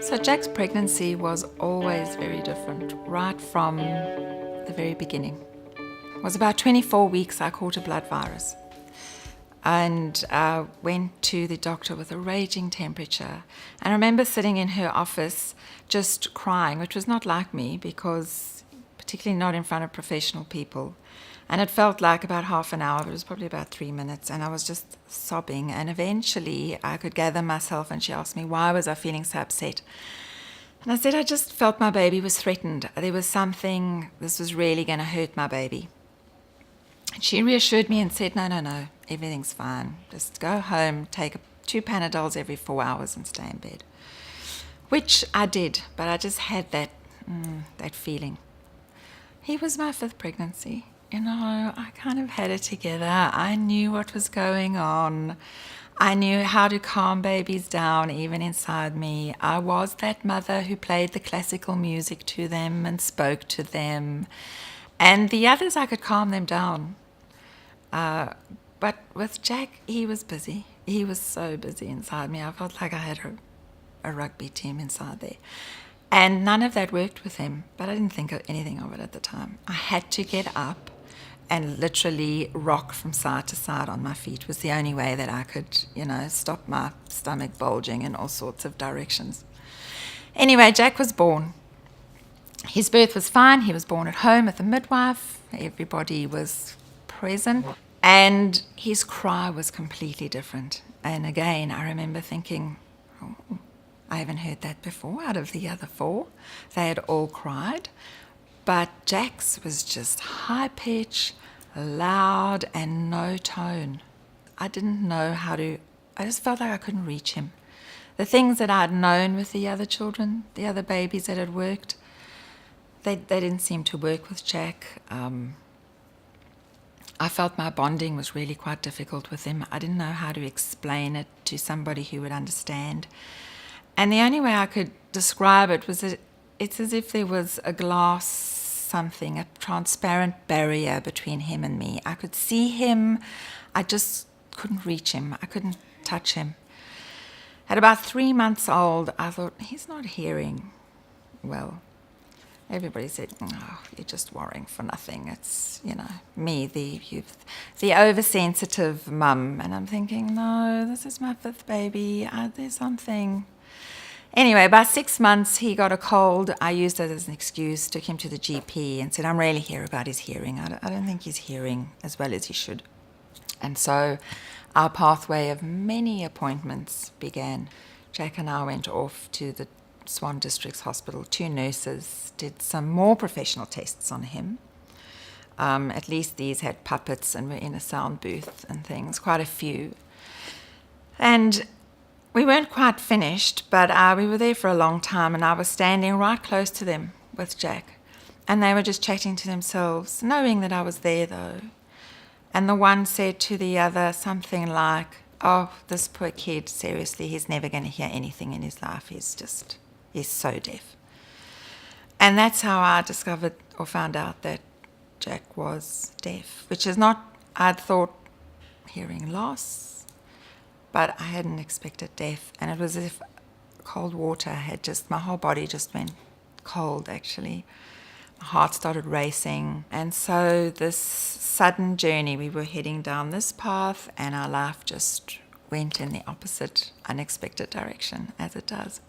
So Jack's pregnancy was always very different, right from the very beginning. It was about 24 weeks I caught a blood virus and went to the doctor with a raging temperature. And I remember sitting in her office just crying, which was not like me because particularly not in front of professional people. And it felt like about half an hour, but it was probably about 3 minutes, and I was just sobbing. And eventually I could gather myself, and she asked me, why was I feeling so upset? And I said, I just felt my baby was threatened. There was something, this was really going to hurt my baby. And she reassured me and said, no, everything's fine. Just go home, take 2 Panadols every 4 hours and stay in bed. Which I did, but I just had that feeling. He was my 5th pregnancy. I kind of had it together. I knew what was going on. I knew how to calm babies down, even inside me. I was that mother who played the classical music to them and spoke to them. And the others, I could calm them down. But with Jack, he was busy. He was so busy inside me. I felt like I had a rugby team inside there. And none of that worked with him, but I didn't think of anything of it at the time. I had to get up and literally rock from side to side on my feet was the only way that I could, stop my stomach bulging in all sorts of directions. Anyway, Jack was born. His birth was fine. He was born at home with a midwife. Everybody was present. And his cry was completely different. And again, I remember thinking, oh, I haven't heard that before out of the other 4. They had all cried. But Jack's was just high pitch, loud, and no tone. I didn't know I just felt like I couldn't reach him. The things that I'd known with the other children, the other babies that had worked, they didn't seem to work with Jack. I felt my bonding was really quite difficult with him. I didn't know how to explain it to somebody who would understand. And the only way I could describe it was that it's as if there was a glass something, a transparent barrier between him and me. I could see him, I just couldn't reach him. I couldn't touch him. At about 3 months old, I thought, he's not hearing well. Everybody said, oh, you're just worrying for nothing. It's, me, the oversensitive mum. And I'm thinking, no, this is my 5th baby. There's something. Anyway, about 6 months, he got a cold. I used it as an excuse, took him to the GP and said, I'm really here about his hearing. I don't think he's hearing as well as he should. And so our pathway of many appointments began. Jack and I went off to the Swan Districts Hospital. 2 nurses did some more professional tests on him. At least these had puppets and were in a sound booth and things, quite a few. And we weren't quite finished, but we were there for a long time, and I was standing right close to them with Jack. And they were just chatting to themselves, knowing that I was there, though. And the one said to the other something like, oh, this poor kid, seriously, he's never going to hear anything in his life. He's so deaf. And that's how I discovered or found out that Jack was deaf, which is not, I'd thought, hearing loss, but I hadn't expected deaf. And it was as if cold water had my whole body just went cold, actually. My heart started racing. And so this sudden journey, we were heading down this path, and our life just went in the opposite, unexpected direction, as it does.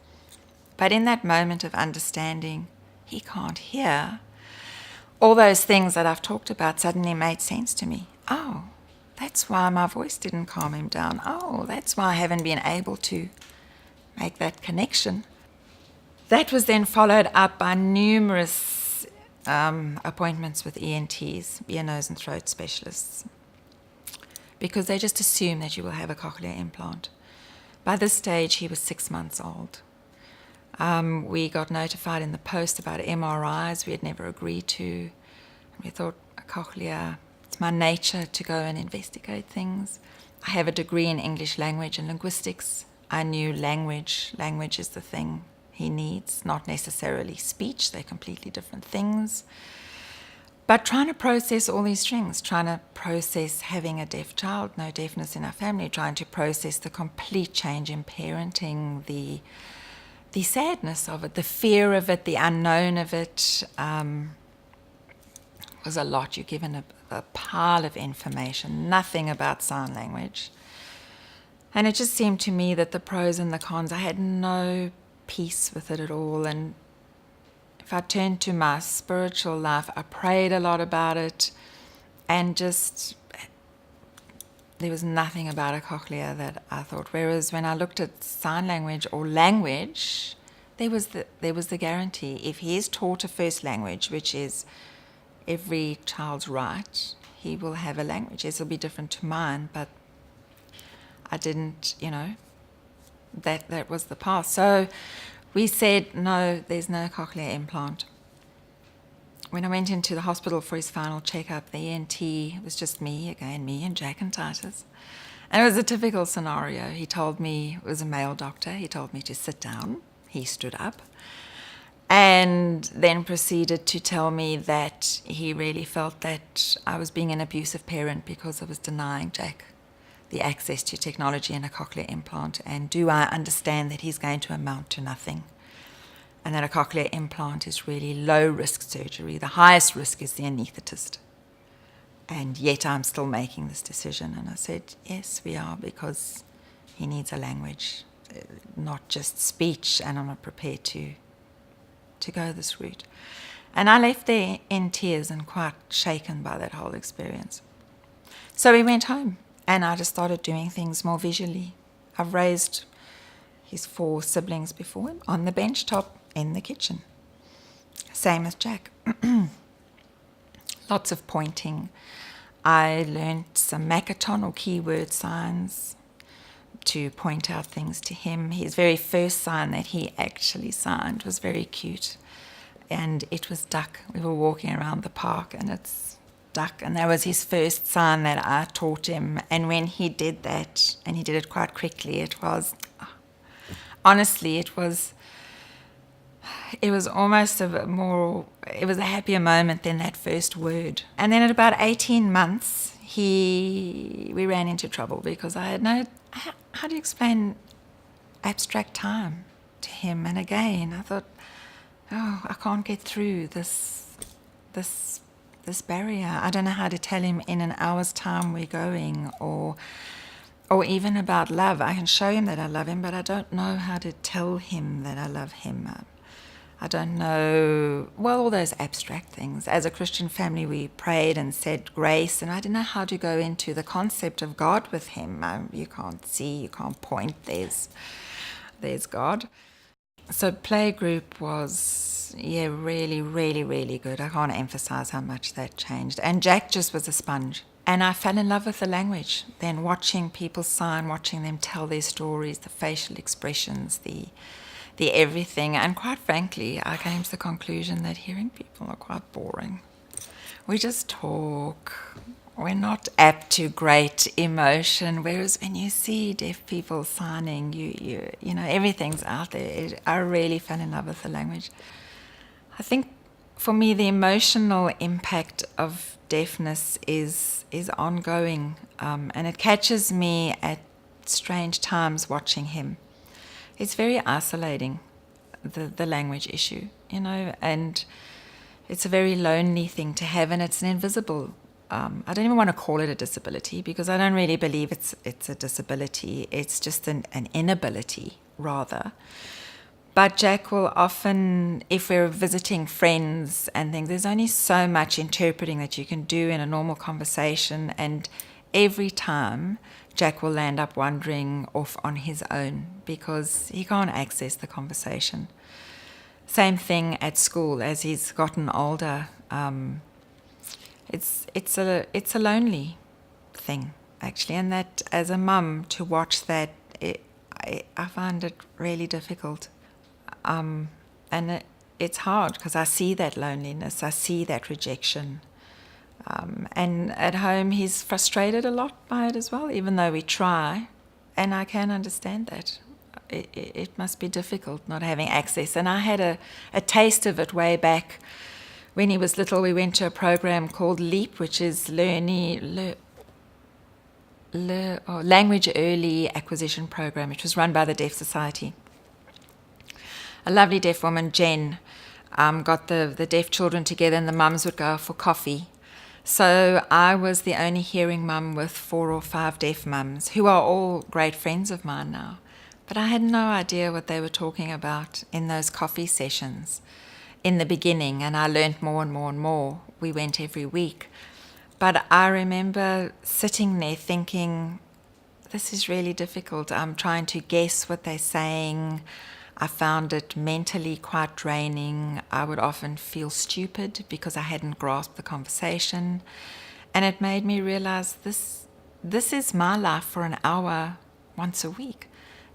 But in that moment of understanding, he can't hear, all those things that I've talked about suddenly made sense to me. Oh, that's why my voice didn't calm him down. Oh, that's why I haven't been able to make that connection. That was then followed up by numerous appointments with ENTs, ear, nose and throat specialists, because they just assume that you will have a cochlear implant. By this stage, he was 6 months old. We got notified in the post about MRIs we had never agreed to. We thought, a cochlear, it's my nature to go and investigate things. I have a degree in English language and linguistics. I knew language. Language is the thing he needs, not necessarily speech. They're completely different things. But trying to process all these things, trying to process having a deaf child, no deafness in our family, trying to process the complete change in parenting, the sadness of it, the fear of it, the unknown of it, was a lot. You're given a pile of information, nothing about sign language. And it just seemed to me that the pros and the cons, I had no peace with it at all. And if I turned to my spiritual life, I prayed a lot about it, and just there was nothing about a cochlea that I thought. Whereas when I looked at sign language or language, there was the guarantee. If he is taught a first language, which is every child's right, he will have a language. This will be different to mine, but I didn't, that was the path. So we said, no, there's no cochlear implant. When I went into the hospital for his final checkup, the ENT, it was just me and Jack and Titus. And it was a typical scenario. He told me, it was a male doctor, he told me to sit down. He stood up and then proceeded to tell me that he really felt that I was being an abusive parent because I was denying Jack the access to technology and a cochlear implant. And do I understand that he's going to amount to nothing? And that a cochlear implant is really low-risk surgery. The highest risk is the anaesthetist. And yet I'm still making this decision. And I said, yes, we are, because he needs a language, not just speech, and I'm not prepared to go this route. And I left there in tears and quite shaken by that whole experience. So we went home, and I just started doing things more visually. I've raised his 4 siblings before him on the bench top in the kitchen. Same as Jack. Lots of pointing. I learned some Makaton or keyword signs to point out things to him. His very first sign that he actually signed was very cute. And it was duck. We were walking around the park and it's duck. And that was his first sign that I taught him. And when he did that, and he did it quite quickly, it was, honestly, it was almost it was a happier moment than that first word. And then at about 18 months, we ran into trouble because I had how do you explain abstract time to him? And again, I thought, I can't get through this barrier. I don't know how to tell him in an hour's time we're going, or even about love. I can show him that I love him, but I don't know how to tell him that I love him. I don't know, all those abstract things. As a Christian family, we prayed and said grace, and I didn't know how to go into the concept of God with him. You can't see, you can't point, there's God. So playgroup was, really, really, really good. I can't emphasize how much that changed. And Jack just was a sponge. And I fell in love with the language. Then watching people sign, watching them tell their stories, the facial expressions, the everything. And quite frankly, I came to the conclusion that hearing people are quite boring. We just talk. We're not apt to great emotion. Whereas when you see deaf people signing, you know, everything's out there. I really fell in love with the language. I think for me, the emotional impact of deafness is ongoing, and it catches me at strange times watching him. It's very isolating, the language issue, and it's a very lonely thing to have, and it's an invisible. I don't even want to call it a disability because I don't really believe it's a disability. It's just an inability, rather. But Jack will often, if we're visiting friends and things, there's only so much interpreting that you can do in a normal conversation, and every time Jack will land up wandering off on his own because he can't access the conversation. Same thing at school as he's gotten older. It's a lonely thing, actually, and that as a mum to watch that, I find it really difficult. And it's hard because I see that loneliness, I see that rejection. And at home, he's frustrated a lot by it as well, even though we try. And I can understand that. it must be difficult not having access. And I had a taste of it way back when he was little. We went to a program called LEAP, which is Language Early Acquisition Program, which was run by the Deaf Society. A lovely deaf woman, Jen, got the deaf children together, and the mums would go for coffee. So I was the only hearing mum with 4 or 5 deaf mums, who are all great friends of mine now. But I had no idea what they were talking about in those coffee sessions in the beginning, and I learned more and more and more. We went every week. But I remember sitting there thinking, this is really difficult. I'm trying to guess what they're saying. I found it mentally quite draining. I would often feel stupid because I hadn't grasped the conversation. And it made me realize this is my life for an hour once a week.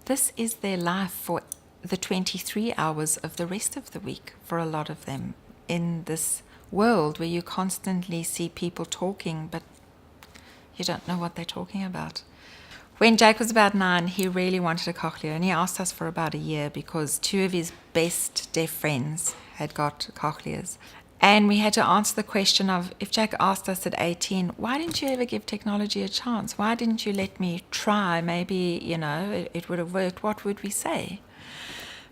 This is their life for the 23 hours of the rest of the week for a lot of them in this world where you constantly see people talking, but you don't know what they're talking about. When Jake was about 9, he really wanted a cochlear, and he asked us for about a year because 2 of his best deaf friends had got cochlears. And we had to answer the question of, if Jake asked us at 18, why didn't you ever give technology a chance? Why didn't you let me try? Maybe, it would have worked. What would we say?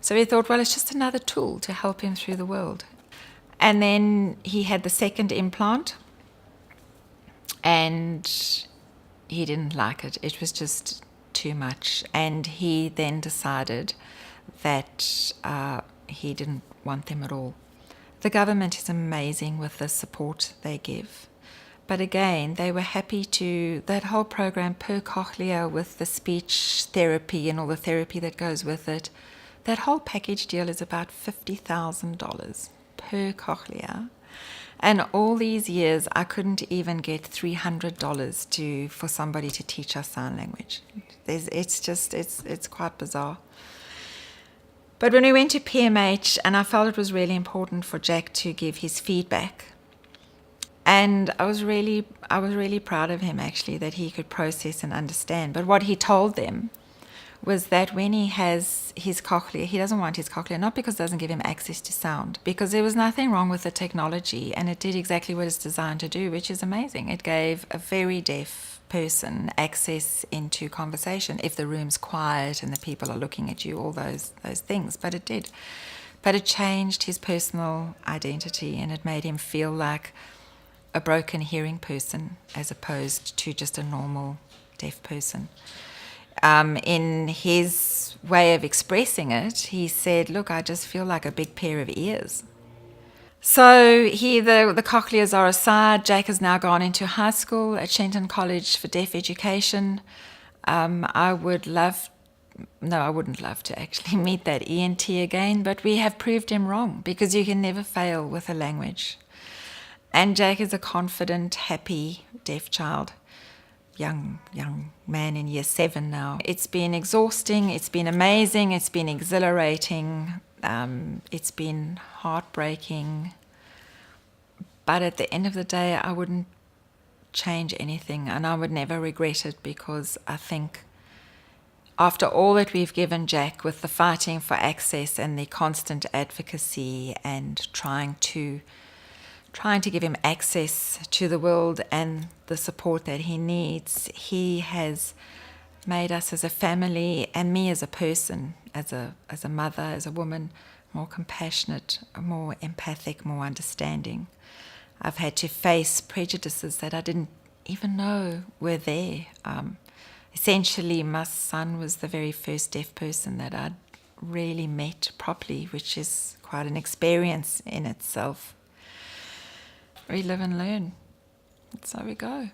So we thought, well, it's just another tool to help him through the world. And then he had the second implant, and he didn't like it. It was just too much. And he then decided that he didn't want them at all. The government is amazing with the support they give. But again, they were happy that whole program per cochlear with the speech therapy and all the therapy that goes with it, that whole package deal is about $50,000 per cochlear. And all these years, I couldn't even get $300 for somebody to teach us sign language. It's quite bizarre. But when we went to PMH, and I felt it was really important for Jack to give his feedback, and I was really proud of him actually, that he could process and understand. But what he told them was that when he has his cochlear, he doesn't want his cochlear, not because it doesn't give him access to sound, because there was nothing wrong with the technology, and it did exactly what it's designed to do, which is amazing. It gave a very deaf person access into conversation if the room's quiet and the people are looking at you, all those things. But it did. But it changed his personal identity, and it made him feel like a broken hearing person as opposed to just a normal deaf person. In his way of expressing it, he said, look, I just feel like a big pair of ears. So the cochlears are aside. Jake has now gone into high school at Shenton College for Deaf Education. I wouldn't love to actually meet that ENT again, but we have proved him wrong, because you can never fail with a language. And Jake is a confident, happy, deaf child. Young man in year 7 now. It's been exhausting, it's been amazing, it's been exhilarating, it's been heartbreaking. But at the end of the day, I wouldn't change anything, and I would never regret it, because I think after all that we've given Jack with the fighting for access and the constant advocacy and trying to give him access to the world and the support that he needs, he has made us as a family, and me as a person, as a mother, as a woman, more compassionate, more empathic, more understanding. I've had to face prejudices that I didn't even know were there. Essentially, my son was the very first deaf person that I'd really met properly, which is quite an experience in itself. We live and learn. That's how we go.